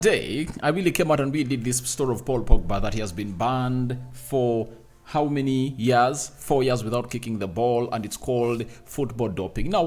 Today, I really came out and we did this story of Paul Pogba that he has been banned for how many years? 4 years without kicking the ball, and it's called football doping. Now,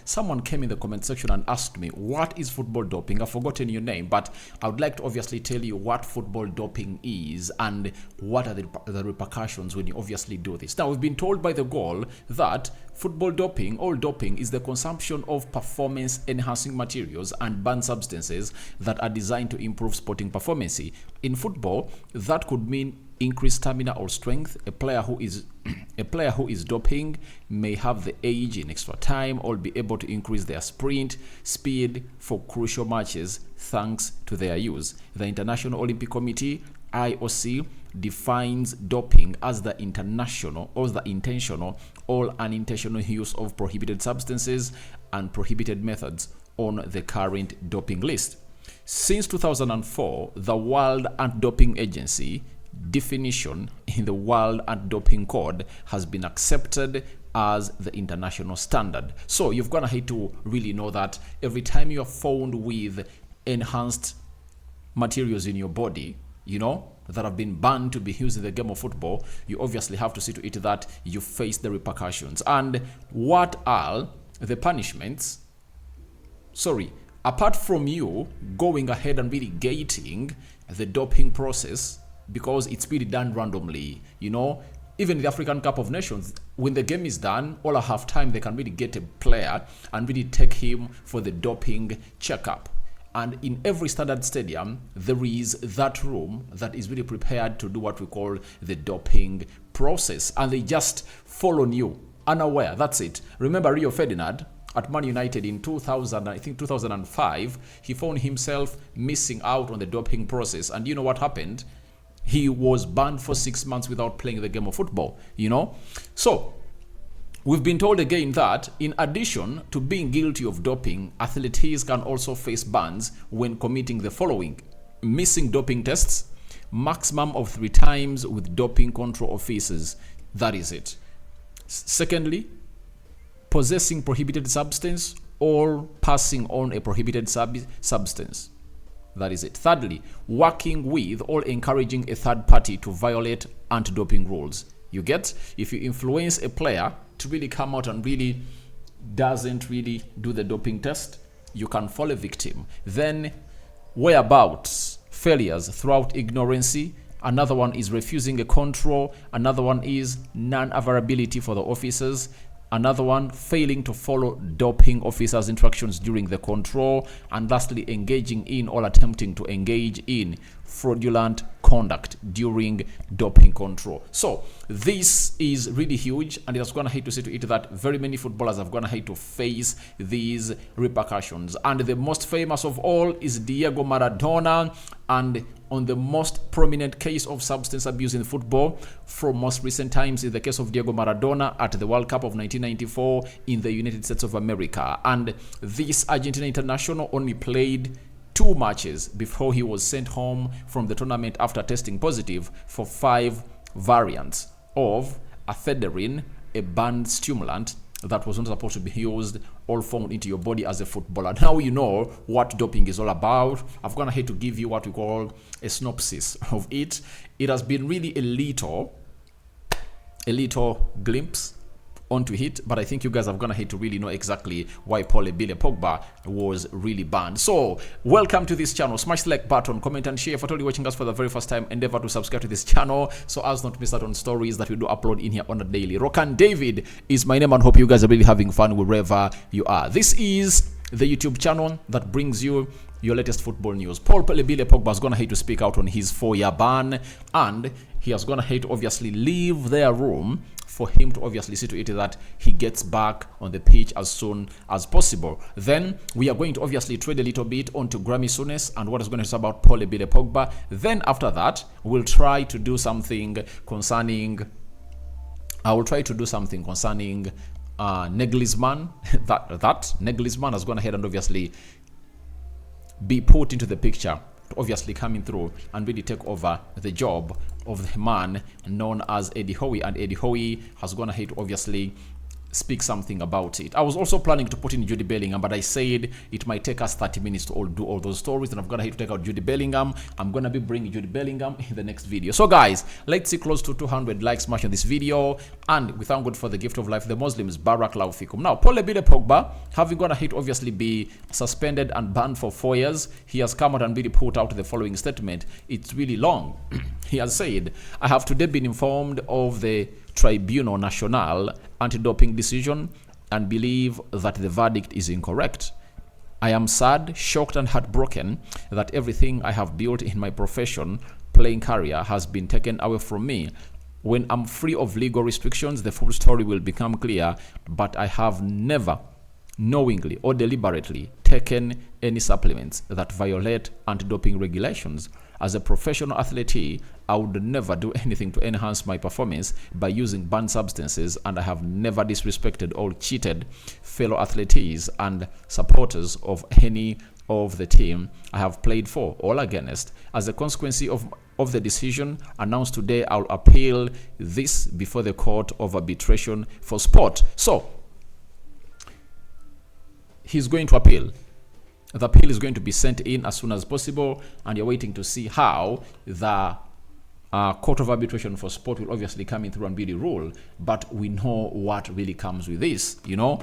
someone came in the comment section and asked me, what is football doping? I've forgotten your name, but I would like to obviously tell you what football doping is and what are the repercussions when you obviously do this. Now, we've been told by the goal that football doping, all doping, is the consumption of performance-enhancing materials and banned substances that are designed to improve sporting performance. In football, that could mean increased stamina or strength. A player who is doping may have the edge in extra time or be able to increase their sprint speed for crucial matches thanks to their use. The International Olympic Committee, IOC, defines doping as the intentional or unintentional use of prohibited substances and prohibited methods on the current doping list. Since 2004, the World Anti-Doping Agency definition in the World Anti-Doping Code has been accepted as the international standard. So you've gonna have to really know that every time you're found with enhanced materials in your body, that have been banned to be used in the game of football, you obviously have to see to it that you face the repercussions. And what are the punishments? Apart from you going ahead and really gating the doping process, because it's really done randomly, even the African Cup of Nations, when the game is done, all at half time, they can really get a player and really take him for the doping checkup. And in every standard stadium, there is that room that is really prepared to do what we call the doping process. And they just follow you, unaware. That's it. Remember Rio Ferdinand at Man United in 2005, he found himself missing out on the doping process. And you know what happened? He was banned for 6 months without playing the game of football, So, we've been told again that in addition to being guilty of doping, athletes can also face bans when committing the following: missing doping tests, maximum of 3 times with doping control officers. That is it. Secondly, possessing prohibited substance or passing on a prohibited substance. That is it. Thirdly, working with or encouraging a third party to violate anti-doping rules. You get? If you influence a player to really come out and really doesn't really do the doping test, you can fall a victim. Then whereabouts, failures throughout ignorancy. Another one is refusing a control. Another one is non-availability for the officers. Another one, failing to follow doping officers' instructions during the control. And lastly, engaging in or attempting to engage in fraudulent conduct during doping control. So this is really huge, and it's going to have to see to it that very many footballers are going to have to face these repercussions. And the most famous of all is Diego Maradona. And on the most prominent case of substance abuse in football from most recent times is the case of Diego Maradona at the World Cup of 1994 in the United States of America. And this Argentina international only played 2 matches before he was sent home from the tournament after testing positive for 5 variants of ephedrine, a banned stimulant that was not supposed to be used, all found into your body as a footballer. Now you know what doping is all about. I've gone ahead to give you what we call a synopsis of it. It has been really a little glimpse onto it, but I think you guys have gone ahead to really know exactly why Paul Pogba was really banned. So welcome to this channel. Smash the like button, comment and share. For all you watching us for the very first time, endeavor to subscribe to this channel so as not to miss out on stories that we do upload in here on a daily. Rokani David is my name, and hope you guys are really having fun wherever you are. This is the YouTube channel that brings you your latest football news. Paul Pogba has gone ahead to speak out on his 4-year ban, and he has gone ahead to obviously leave their room for him to obviously see to it that he gets back on the pitch as soon as possible. Then we are going to obviously trade a little bit onto Grammy Souness and what is going to say about Paul Pogba. Then after that, we'll try to do something concerning Nagelsmann. that Nagelsmann has gone ahead and obviously be put into the picture, obviously coming through and really take over the job of the man known as Eddie Howe. And Eddie Howe has gone ahead to obviously speak something about it. I was also planning to put in Jude Bellingham, but I said it might take us 30 minutes to do all those stories, and I'm gonna have to take out Jude Bellingham. I'm gonna be bringing Jude Bellingham in the next video. So guys, let's see close to 200 likes smash on this video, and we thank God for the gift of life, the Muslims. Barakallahu fikum. Now, Paul Pogba, having gonna hit obviously be suspended and banned for 4 years, he has come out and really put out the following statement. It's really long. He has said, I have today been informed of the Tribunal National anti-doping decision and believe that the verdict is incorrect. I am sad, shocked and heartbroken that everything I have built in my profession, playing career, has been taken away from me. When I'm free of legal restrictions, the full story will become clear, but I have never knowingly or deliberately taken any supplements that violate anti-doping regulations. As a professional athlete, I would never do anything to enhance my performance by using banned substances, and I have never disrespected or cheated fellow athletes and supporters of any of the team I have played for or against. As a consequence of the decision announced today, I'll appeal this before the Court of Arbitration for Sport. So, he's going to appeal. The appeal is going to be sent in as soon as possible, and you're waiting to see how the Court of Arbitration for Sport will obviously come in through and be the rule. But we know what really comes with this, you know.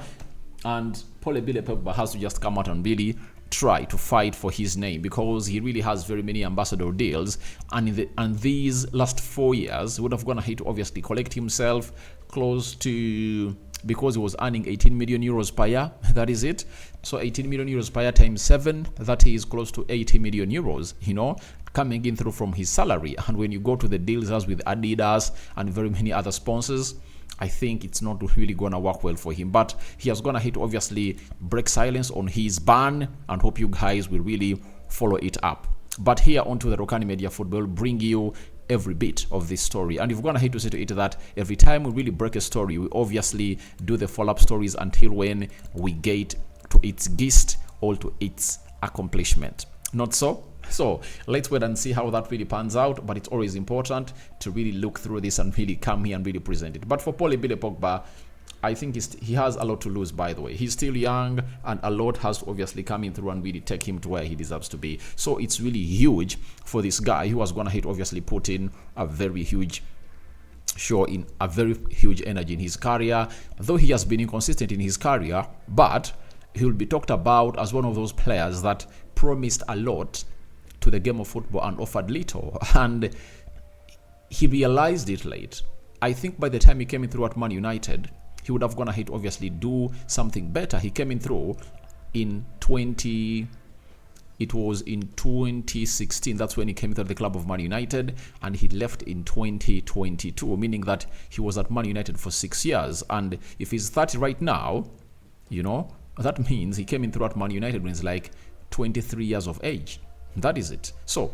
And Paul Pogba has to just come out and really try to fight for his name, because he really has very many ambassador deals, and these last 4 years would have gone ahead to obviously collect himself close to, because he was earning 18 million euros per year, that is it. So 18 million euros per year times 7, that is close to 80 million euros, you know, coming in through from his salary. And when you go to the deals as with Adidas and very many other sponsors, I think it's not really gonna work well for him. But he has gonna hit obviously break silence on his ban, and hope you guys will really follow it up. But here onto the Rokani Media Football, bring you every bit of this story, and you've gonna hate to see to it that every time we really break a story, we obviously do the follow-up stories until when we get to its gist or to its accomplishment. Not so? So let's wait and see how that really pans out, but it's always important to really look through this and really come here and really present it. But for Paul Pogba, I think he has a lot to lose, by the way. He's still young, and a lot has to obviously come in through and really take him to where he deserves to be. So it's really huge for this guy who was going to obviously put in a very huge show, in a very huge energy in his career. Though he has been inconsistent in his career, but he will be talked about as one of those players that promised a lot to the game of football and offered little. And he realized it late. I think by the time he came in through at Man United, he would have gone ahead to obviously do something better. He came in through in 2016. That's when he came into the club of Man United, and he left in 2022, meaning that he was at Man United for 6 years. And if he's 30 right now, you know, that means he came in through at Man United when he's like 23 years of age. That is it. So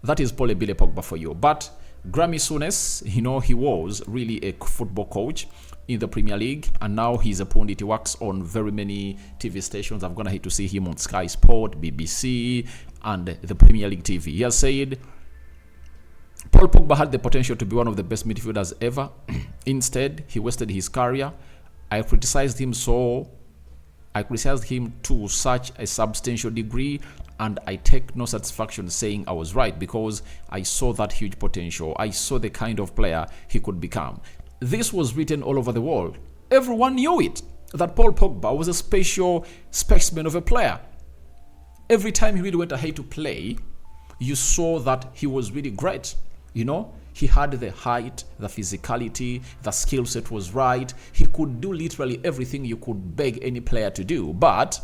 that is Paul Pogba for you. But Grammy Souness, you know, he was really a football coach in the Premier League, and now he's a pundit. He works on very many TV stations. I'm gonna hate to see him on Sky Sport, BBC, and the Premier League TV. He has said Paul Pogba had the potential to be one of the best midfielders ever. Instead, he wasted his career. I criticized him to such a substantial degree, and I take no satisfaction saying I was right, because I saw that huge potential. I saw the kind of player he could become. This was written all over the world. Everyone knew it, that Paul Pogba was a special specimen of a player. Every time he really went ahead to play, you saw that he was really great. You know, he had the height, the physicality, the skill set was right. He could do literally everything you could beg any player to do, but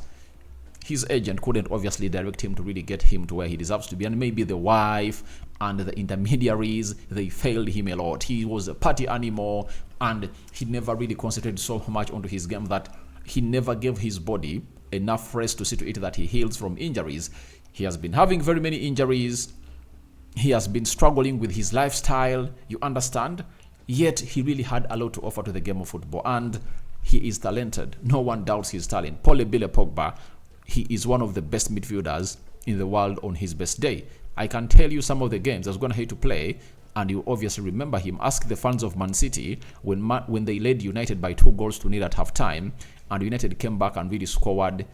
his agent couldn't obviously direct him to really get him to where he deserves to be. And maybe the wife and the intermediaries, they failed him a lot. He was a party animal, and he never really concentrated so much onto his game that he never gave his body enough rest to see to it that he heals from injuries. He has been having very many injuries. He has been struggling with his lifestyle, you understand? Yet he really had a lot to offer to the game of football, and he is talented. No one doubts his talent. Paul Pogba, he is one of the best midfielders in the world on his best day. I can tell you some of the games I was going to have to play and you obviously remember him. Ask the fans of Man City when they led United by 2-0 at halftime, and United came back and really scored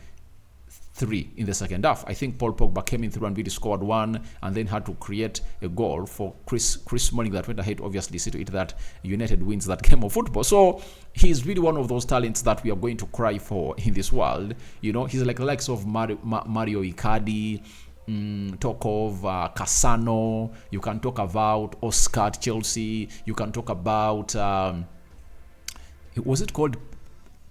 3 in the second half. I think Paul Pogba came in through and really scored 1, and then had to create a goal for Chris Smalling that went ahead, obviously, see to it that United wins that game of football. So he's really one of those talents that we are going to cry for in this world. You know, he's like the likes of Mario Icardi, talk of Cassano. You can talk about Oscar at Chelsea. You can talk about was it called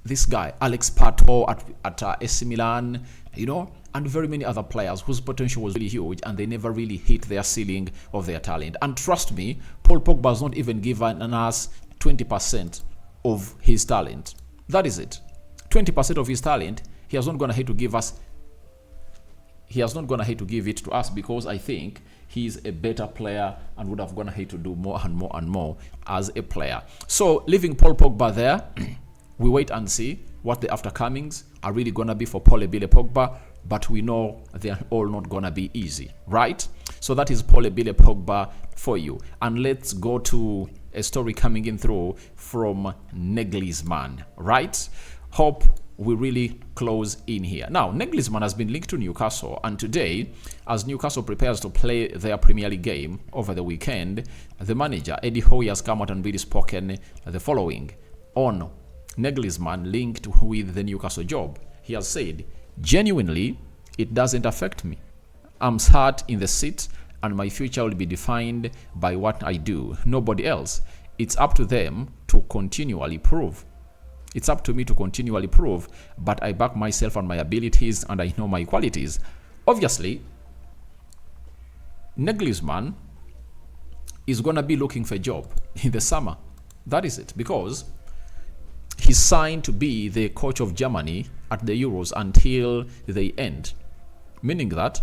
this guy Alex Pato at AC Milan, you know, and very many other players whose potential was really huge, and they never really hit their ceiling of their talent. And trust me, Paul Pogba has not even given us 20% of his talent. That is it. 20% of his talent, he has not gone ahead to give us. He has not gone ahead to give it to us, because I think he's a better player and would have gone ahead to do more and more and more as a player. So leaving Paul Pogba there, we wait and see what the aftercomings are really going to be for Paul Ebile Pogba, but we know they're all not going to be easy, right? So that is Paul Ebile Pogba for you. And let's go to a story coming in through from Nagelsmann, right? Hope we really close in here. Now, Nagelsmann has been linked to Newcastle, and today, as Newcastle prepares to play their Premier League game over the weekend, the manager, Eddie Howe, has come out and really spoken the following on Nagelsmann linked with the Newcastle job. He has said, "Genuinely, it doesn't affect me. I'm sat in the seat and my future will be defined by what I do, nobody else. It's up to them to continually prove. It's up to me to continually prove, but I back myself on my abilities and I know my qualities." Obviously, Nagelsmann is going to be looking for a job in the summer. That is it, because he's signed to be the coach of Germany at the Euros until they end, meaning that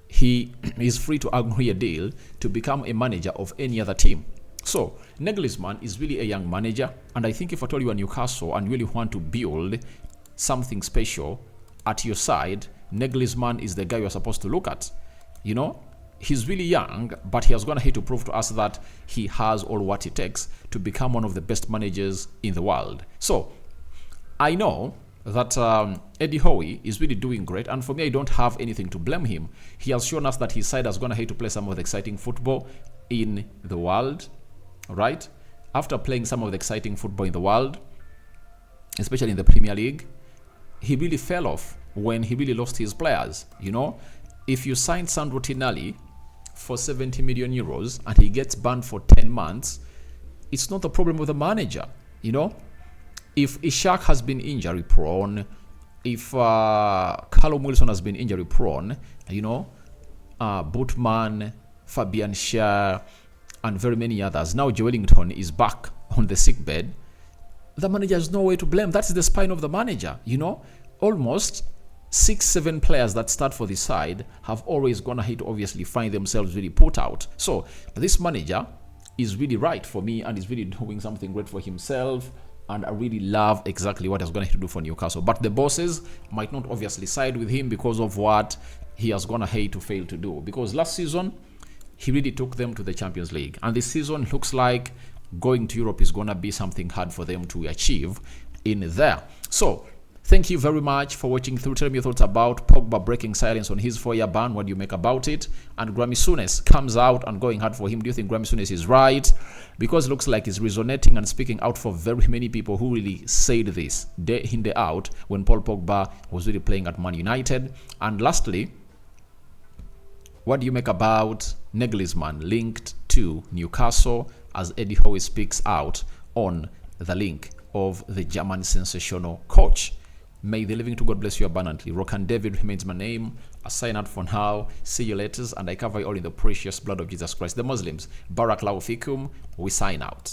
he is free to agree a deal to become a manager of any other team. So Nagelsmann is really a young manager, and I think if at all you are Newcastle and really want to build something special at your side, Nagelsmann is the guy you're supposed to look at. You know, he's really young, but he has gone ahead to prove to us that he has all what it takes to become one of the best managers in the world. So I know that Eddie Howe is really doing great, and for me, I don't have anything to blame him. He has shown us that his side has gone ahead to play some of the exciting football in the world, right? After playing some of the exciting football in the world, especially in the Premier League, he really fell off when he really lost his players. You know, if you sign Sandro Tonali for 70 million euros and he gets banned for 10 months, it's not the problem with the manager. You know, if Ishak has been injury prone, if Callum Wilson has been injury prone, you know, Bootman, Fabian Schär, and very many others. Now Joelinton is back on the sick bed. The manager has no way to blame. That's the spine of the manager. You know, almost 6-7 players that start for the side have always gone ahead to obviously find themselves really put out. So this manager is really right for me and is really doing something great for himself. And I really love exactly what he's going to do for Newcastle. But the bosses might not obviously side with him because of what he has gone ahead to fail to do. Because last season, he really took them to the Champions League. And this season looks like going to Europe is going to be something hard for them to achieve in there. So thank you very much for watching through. Tell me your thoughts about Pogba breaking silence on his 4-year ban. What do you make about it? And Grammy Souness comes out and going hard for him. Do you think Grammy Souness is right? Because it looks like he's resonating and speaking out for very many people who really said this day in, day out when Paul Pogba was really playing at Man United. And lastly, what do you make about Nagelsmann linked to Newcastle as Eddie Howe speaks out on the link of the German sensational coach? May the living to God bless you abundantly. Rokani David remains my name. I sign out for now. See you later, and I cover you all in the precious blood of Jesus Christ. The Muslims, Barakallahu Fikum. We sign out.